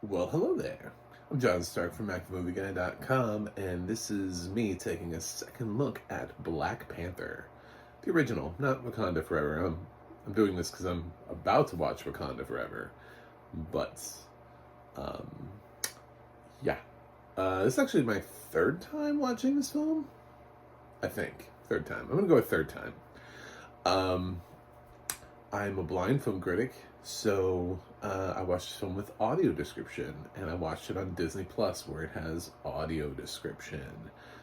Well, hello there. I'm John Stark from MacTheMovieGuy.com, and this is me taking a second look at Black Panther. The original, not Wakanda Forever. I'm doing this because I'm about to watch Wakanda Forever. But, um, yeah. This is actually my third time watching this film. I think. Third time. I'm going to go with third time. I'm a blind film critic, so I watched this film with audio description, and I watched it on Disney Plus, where it has audio description.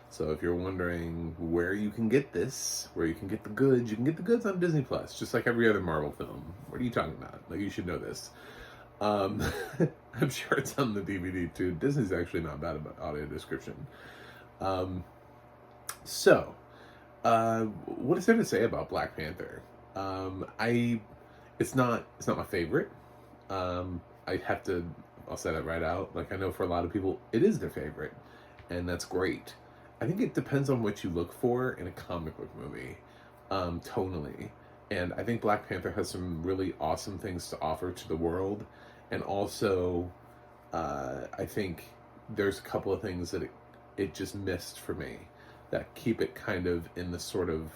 So if you're wondering where you can get this, where you can get the goods, you can get the goods on Disney Plus, just like every other Marvel film. What are you talking about? Like, you should know this. I'm sure it's on the DVD too. Disney's actually not bad about audio description. What is there to say about Black Panther? It's not my favorite. I'll say that right out. Like, I know for a lot of people, it is their favorite, and that's great. I think it depends on what you look for in a comic book movie, tonally. And I think Black Panther has some really awesome things to offer to the world. And also, I think there's a couple of things that it just missed for me that keep it kind of in the sort of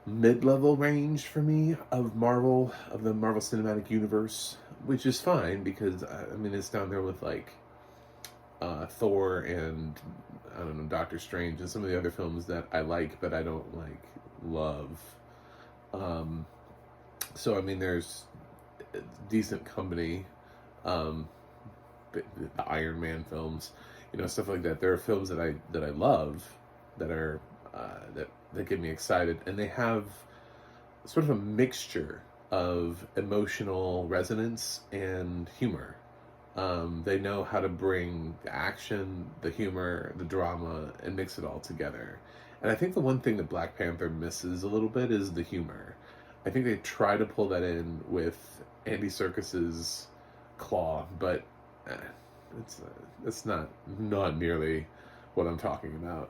mid-level range for me of the Marvel Cinematic Universe, which is fine because I mean, it's down there with like Thor and I don't know, Doctor Strange and some of the other films that I like but I don't like love. So I mean, there's decent company, the Iron Man films, stuff like that. There are films that I love that are that get me excited, and they have sort of a mixture of emotional resonance and humor. They know how to bring the action, the humor, the drama, and mix it all together. And I think the one thing that Black Panther misses a little bit is the humor. I think they try to pull that in with Andy Serkis's claw, but it's not nearly what I'm talking about.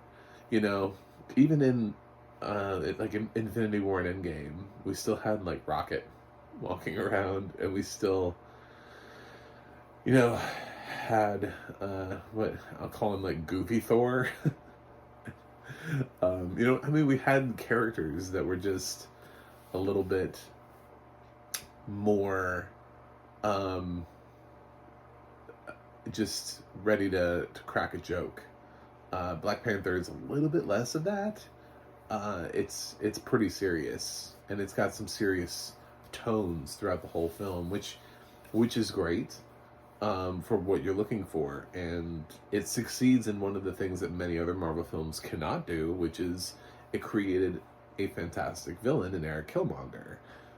Even in in Infinity War and Endgame, we still had like Rocket walking around, and we still, had what I'll call him like Goofy Thor. We had characters that were just a little bit more just ready to crack a joke. Black Panther is a little bit less of that. It's pretty serious, and it's got some serious tones throughout the whole film, which is great for what you're looking for, and it succeeds in one of the things that many other Marvel films cannot do, which is it created a fantastic villain in Eric Killmonger.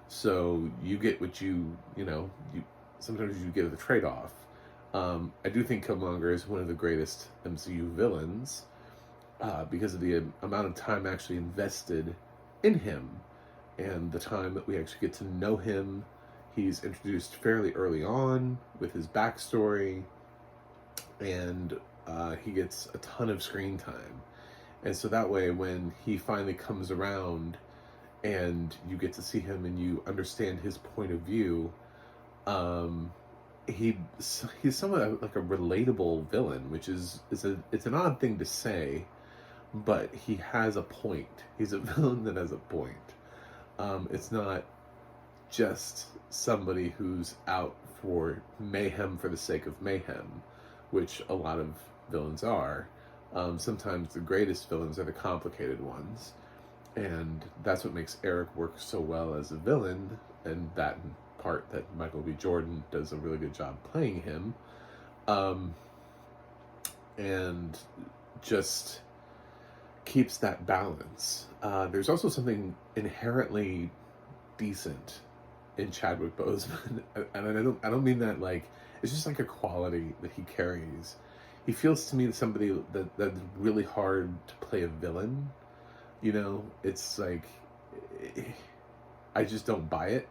So you get what you sometimes you get the trade-off. I do think Killmonger is one of the greatest MCU villains because of the amount of time actually invested in him and the time that we actually get to know him. He's introduced fairly early on with his backstory, and he gets a ton of screen time. And so that way, when he finally comes around and you get to see him and you understand his point of view, he's somewhat like a relatable villain, which it's an odd thing to say, but he has a point. He's a villain that has a point. It's not just somebody who's out for mayhem for the sake of mayhem, which a lot of villains are. Sometimes the greatest villains are the complicated ones, and that's what makes Eric work so well as a villain, and that part that Michael B. Jordan does a really good job playing him, and just keeps that balance. There's also something inherently decent in Chadwick Boseman, and I don't mean that like it's just like a quality that he carries. He feels to me somebody that's really hard to play a villain. It's like I just don't buy it.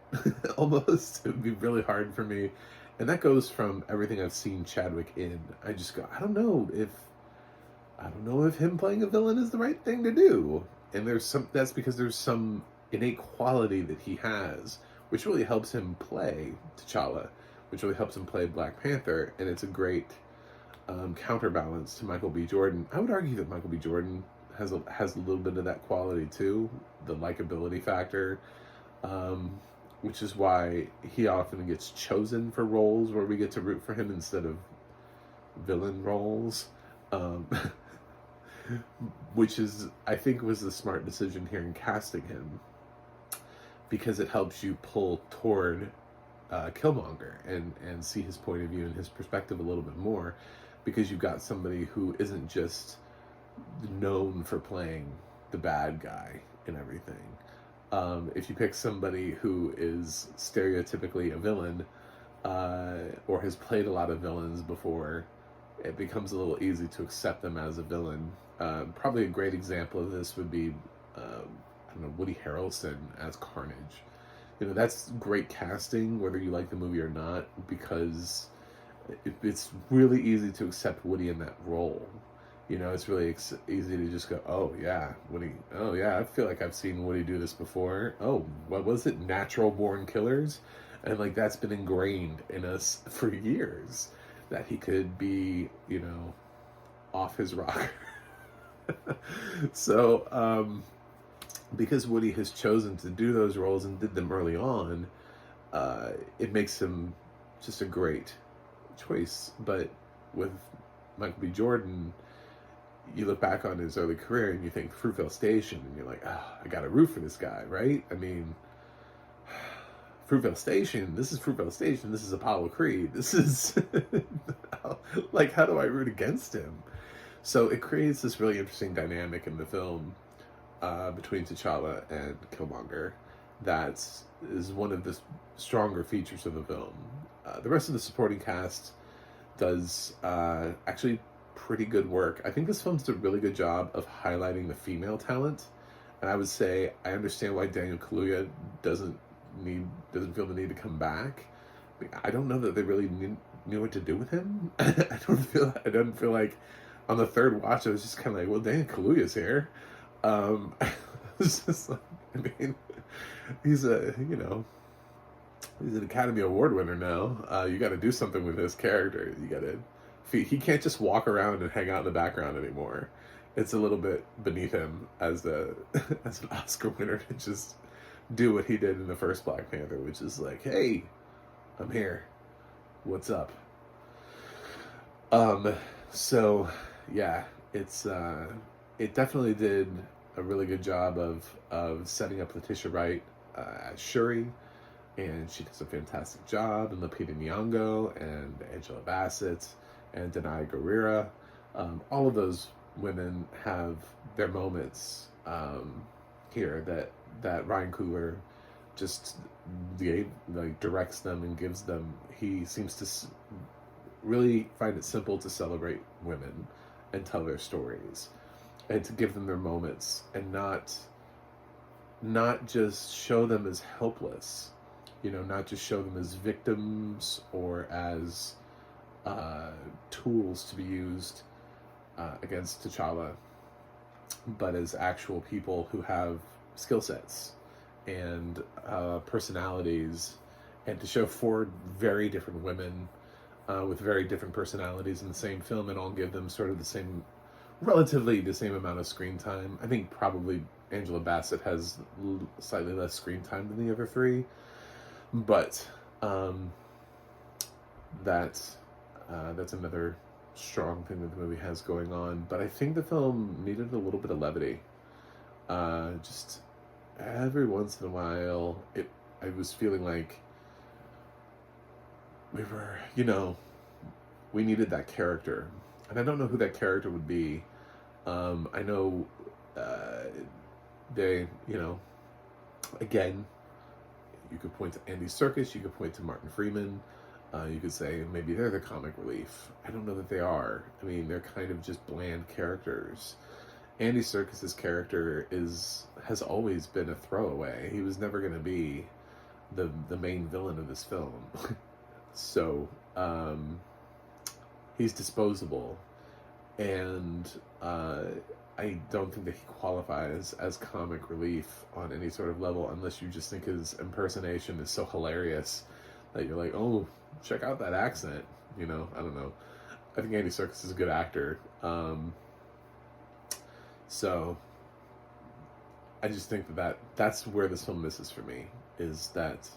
Almost, it would be really hard for me, and that goes from everything I've seen Chadwick in. I just go, I don't know if him playing a villain is the right thing to do. And that's because there's some innate quality that he has, which really helps him play T'Challa, which really helps him play Black Panther, and it's a great counterbalance to Michael B. Jordan. I would argue that Michael B. Jordan has a little bit of that quality too, the likability factor, which is why he often gets chosen for roles where we get to root for him instead of villain roles, which is, I think, was the smart decision here in casting him, because it helps you pull toward Killmonger and see his point of view and his perspective a little bit more, because you've got somebody who isn't just known for playing the bad guy in everything. If you pick somebody who is stereotypically a villain, or has played a lot of villains before, it becomes a little easy to accept them as a villain. Probably a great example of this would be, I don't know, Woody Harrelson as Carnage. You know, that's great casting, whether you like the movie or not, because it's really easy to accept Woody in that role. You know, it's really easy to just go, oh yeah, Woody, oh yeah, I feel like I've seen Woody do this before. Oh, what was it? Natural Born Killers? And like, that's been ingrained in us for years, that he could be, you know, off his rocker. So, because Woody has chosen to do those roles and did them early on, it makes him just a great choice. But with Michael B. Jordan, you look back on his early career and you think Fruitvale Station, and you're like, oh, I gotta root for this guy, right? I mean, Fruitvale Station, this is Fruitvale Station, this is Apollo Creed, this is, like, how do I root against him? So it creates this really interesting dynamic in the film, between T'Challa and Killmonger, that is one of the stronger features of the film. The rest of the supporting cast does actually pretty good work. I think this film does a really good job of highlighting the female talent, and I would say I understand why Daniel Kaluuya doesn't feel the need to come back. I don't know that they really knew what to do with him. I don't feel like on the third watch I was just kind of like, well, Daniel Kaluuya's here. It's just like, I mean, he's an Academy Award winner now. You got to do something with his character. He can't just walk around and hang out in the background anymore. It's a little bit beneath him as an Oscar winner to just do what he did in the first Black Panther, which is like, hey, I'm here. What's up? So yeah, it definitely did a really good job of setting up Leticia Wright as Shuri, and she does a fantastic job, and Lupita Nyong'o and Angela Bassett and Denai Guerrera. All of those women have their moments here that Ryan Coogler just directs them and gives them. He seems to really find it simple to celebrate women and tell their stories and to give them their moments, and not just show them as helpless, you know, not just show them as victims or as tools to be used against T'Challa, but as actual people who have skill sets and personalities, and to show four very different women with very different personalities in the same film, and all give them sort of relatively the same amount of screen time. I think probably Angela Bassett has slightly less screen time than the other three, but that's another strong thing that the movie has going on. But I think the film needed a little bit of levity. Just every once in a while, I was feeling like we needed that character. And I don't know who that character would be. I know they, again, you could point to Andy Serkis, you could point to Martin Freeman, you could say maybe they're the comic relief. I don't know that they are. I mean, they're kind of just bland characters. Andy Serkis's character has always been a throwaway. He was never going to be the main villain of this film. So, he's disposable, and I don't think that he qualifies as comic relief on any sort of level, unless you just think his impersonation is so hilarious that you're like, oh, check out that accent. You know, I don't know. I think Andy Serkis is a good actor. So I just think that's where this film misses for me, is that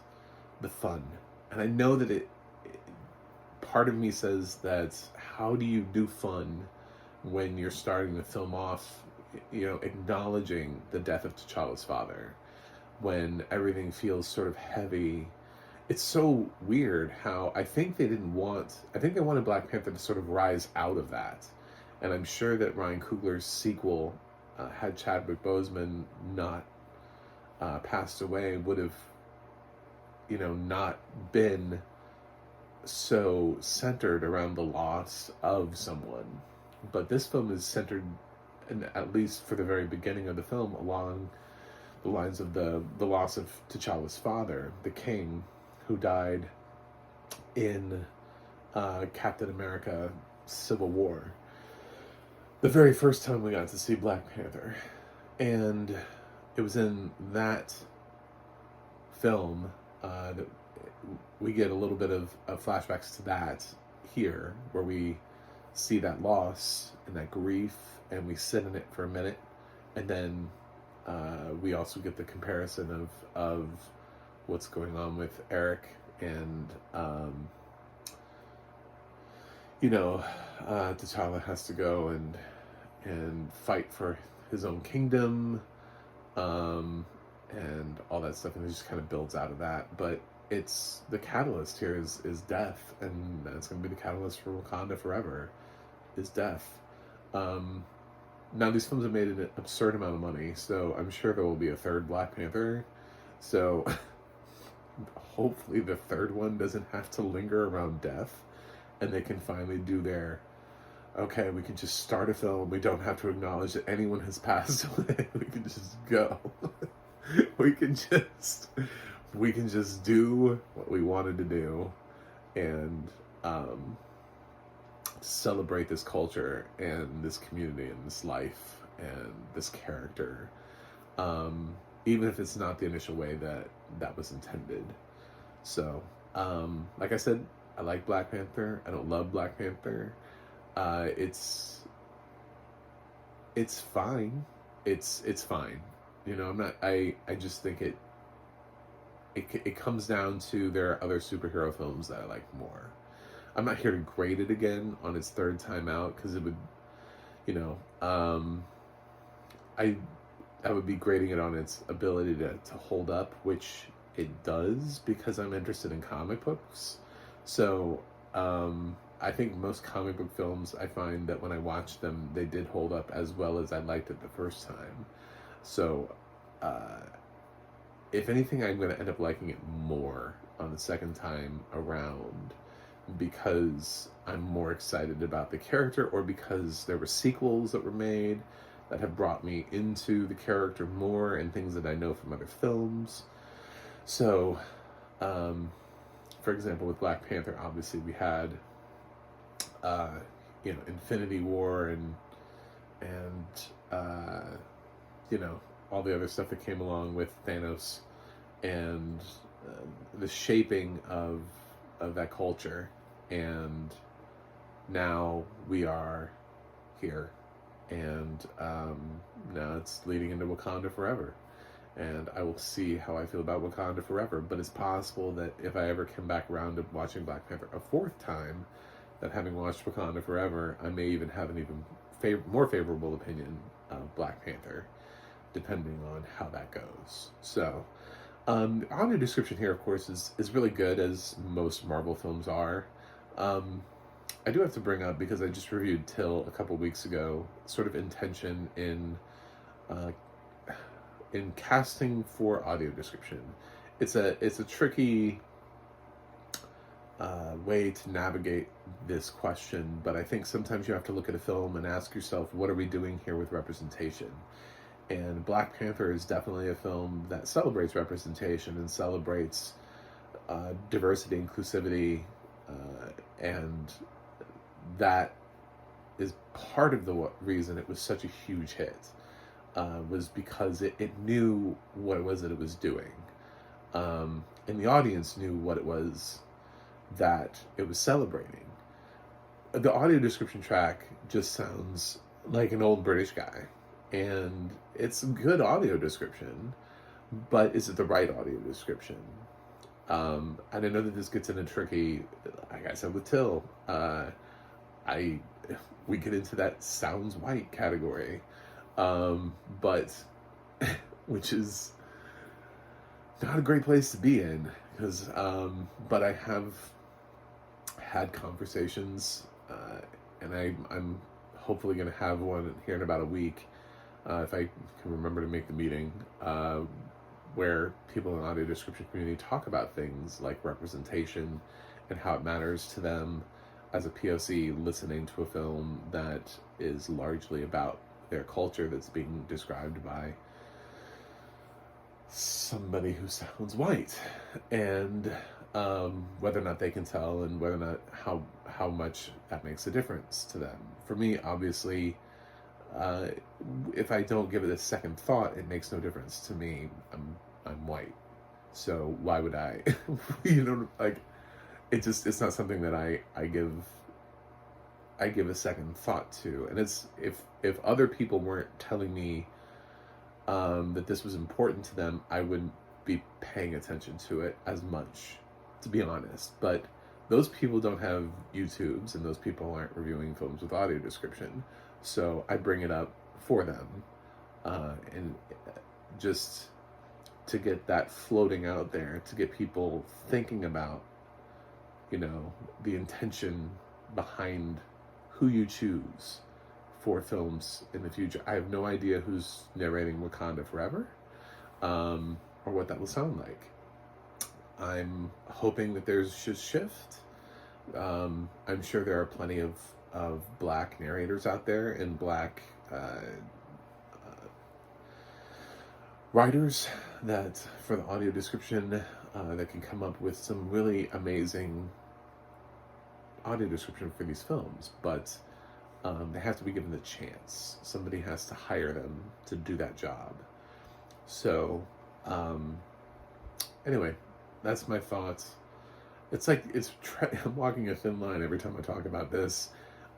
the fun. And I know that part of me says that how do you do fun when you're starting the film off, you know, acknowledging the death of T'Challa's father, when everything feels sort of heavy. It's so weird how I think they wanted Black Panther to sort of rise out of that. And I'm sure that Ryan Coogler's sequel, had Chadwick Boseman not passed away, would have, you know, not been so centered around the loss of someone. But this film is centered, at least for the very beginning of the film, along the lines of the loss of T'Challa's father, the king, who died in Captain America Civil War. The very first time we got to see Black Panther. And it was in that film that we get a little bit of flashbacks to that here, where we see that loss and that grief, and we sit in it for a minute, and then we also get the comparison of what's going on with Eric and you know, T'Challa has to go and fight for his own kingdom, and all that stuff, and it just kind of builds out of that. But it's the catalyst here is death, and that's going to be the catalyst for Wakanda forever, is death. Now these films have made an absurd amount of money, so I'm sure there will be a third Black Panther. So hopefully the third one doesn't have to linger around death, and they can finally do their, okay, we can just start a film. We don't have to acknowledge that anyone has passed away. We can just go. we can just do what we wanted to do, and celebrate this culture and this community and this life and this character, even if it's not the initial way that was intended. So, like I said, I like Black Panther. I don't love Black Panther. It's fine. It's fine. You know, I just think it comes down to there are other superhero films that I like more. I'm not here to grade it again on its third time out, because it would, you know, I would be grading it on its ability to hold up, which it does, because I'm interested in comic books. So I think most comic book films, I find that when I watch them, they did hold up as well as I liked it the first time. So if anything, I'm going to end up liking it more on the second time around, because I'm more excited about the character, or because there were sequels that were made that have brought me into the character more, and things that I know from other films. So, for example, with Black Panther, obviously we had, you know, Infinity War and you know, all the other stuff that came along with Thanos, and the shaping of that culture. And now we are here, and now it's leading into Wakanda Forever, and I will see how I feel about Wakanda Forever. But it's possible that if I ever come back around to watching Black Panther a fourth time, that having watched Wakanda Forever, I may even have an even more favorable opinion of Black Panther, depending on how that goes. So the audio description here, of course, is really good, as most Marvel films are. I do have to bring up, because I just reviewed Till a couple weeks ago, sort of intention in casting for audio description. It's a tricky way to navigate this question, but I think sometimes you have to look at a film and ask yourself, what are we doing here with representation? And Black Panther is definitely a film that celebrates representation and celebrates diversity, inclusivity, and that is part of the reason it was such a huge hit, was because it knew what it was that it was doing, and the audience knew what it was that it was celebrating. The audio description track just sounds like an old British guy, and it's a good audio description, but is it the right audio description? And I know that this gets into tricky, like I said with Till, we get into that sounds white category, but which is not a great place to be in, because but I have had conversations, and I'm hopefully going to have one here in about a week, if I can remember to make the meeting, where people in the audio description community talk about things like representation and how it matters to them as a POC listening to a film that is largely about their culture that's being described by somebody who sounds white, and whether or not they can tell, and whether or not how much that makes a difference to them. For me, obviously, if I don't give it a second thought, it makes no difference to me. I'm white, so why would I? Like, it's not something that I give a second thought to. And it's if other people weren't telling me that this was important to them, I wouldn't be paying attention to it as much, to be honest. But those people don't have YouTubes, and those people aren't reviewing films with audio description, so I bring it up for them, and just to get that floating out there, to get people thinking about, the intention behind who you choose for films in the future. I have no idea who's narrating Wakanda Forever, or what that will sound like. I'm hoping that there's just shift. I'm sure there are plenty of black narrators out there, and black writers that for the audio description that can come up with some really amazing audio description for these films, but they have to be given the chance. Somebody has to hire them to do that job. So anyway, that's my thoughts. It's like I'm walking a thin line every time I talk about this,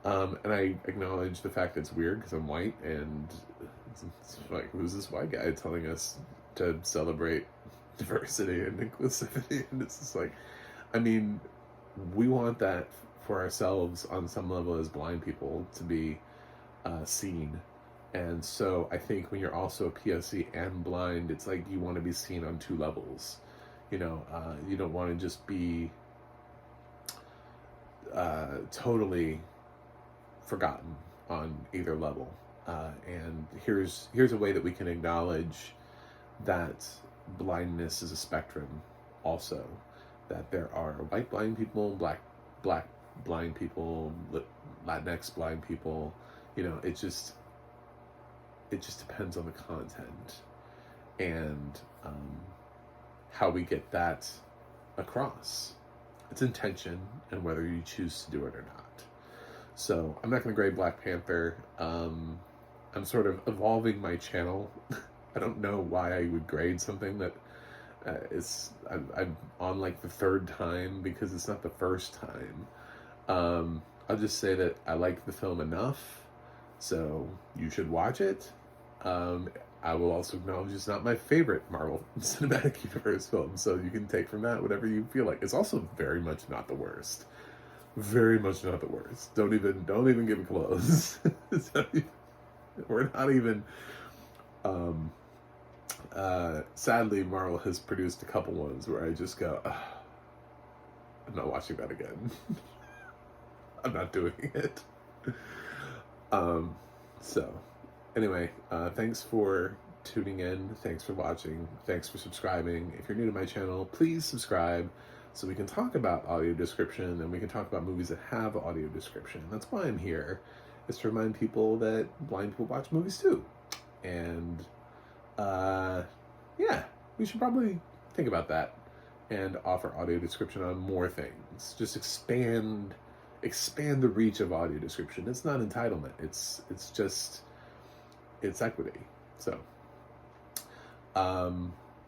and I acknowledge the fact that it's weird because I'm white, and it's like, who's this white guy telling us to celebrate diversity and inclusivity? And it's just like, I mean, we want that for ourselves on some level as blind people, to be seen. And so I think when you're also a POC and blind, it's like you want to be seen on two levels. You don't want to just be totally forgotten on either level. And here's a way that we can acknowledge that blindness is a spectrum also, that there are white blind people, black blind people, Latinx blind people. It just depends on the content and how we get that across. It's intention and whether you choose to do it or not. So I'm not going to grade Black Panther. I'm sort of evolving my channel. I don't know why I would grade something that I'm on like the third time, because it's not the first time. I'll just say that I like the film enough, so you should watch it. I will also acknowledge it's not my favorite Marvel Cinematic Universe film, so you can take from that whatever you feel like. It's also very much not the worst. Very much not the worst. Don't even give it close. We're not even. Sadly, Marvel has produced a couple ones where I just go, I'm not watching that again. I'm not doing it. So, anyway, thanks for tuning in. Thanks for watching. Thanks for subscribing. If you're new to my channel, please subscribe so we can talk about audio description, and we can talk about movies that have audio description. That's why I'm here, is to remind people that blind people watch movies too. And yeah, we should probably think about that and offer audio description on more things. Just expand the reach of audio description. It's not entitlement. It's equity. So,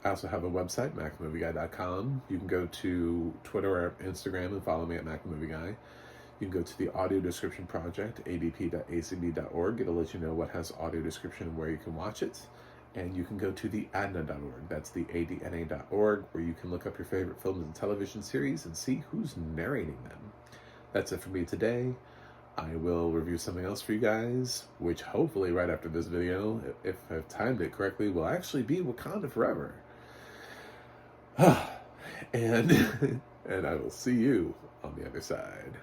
I also have a website, macmovieguy.com. You can go to Twitter or Instagram and follow me at macmovieguy. You can go to the audio description project, adp.acb.org. It'll let you know what has audio description and where you can watch it. And you can go to the adna.org. That's the adna.org, where you can look up your favorite films and television series and see who's narrating them. That's it for me today. I will review something else for you guys, which hopefully right after this video, if I've timed it correctly, will actually be Wakanda Forever. And I will see you on the other side.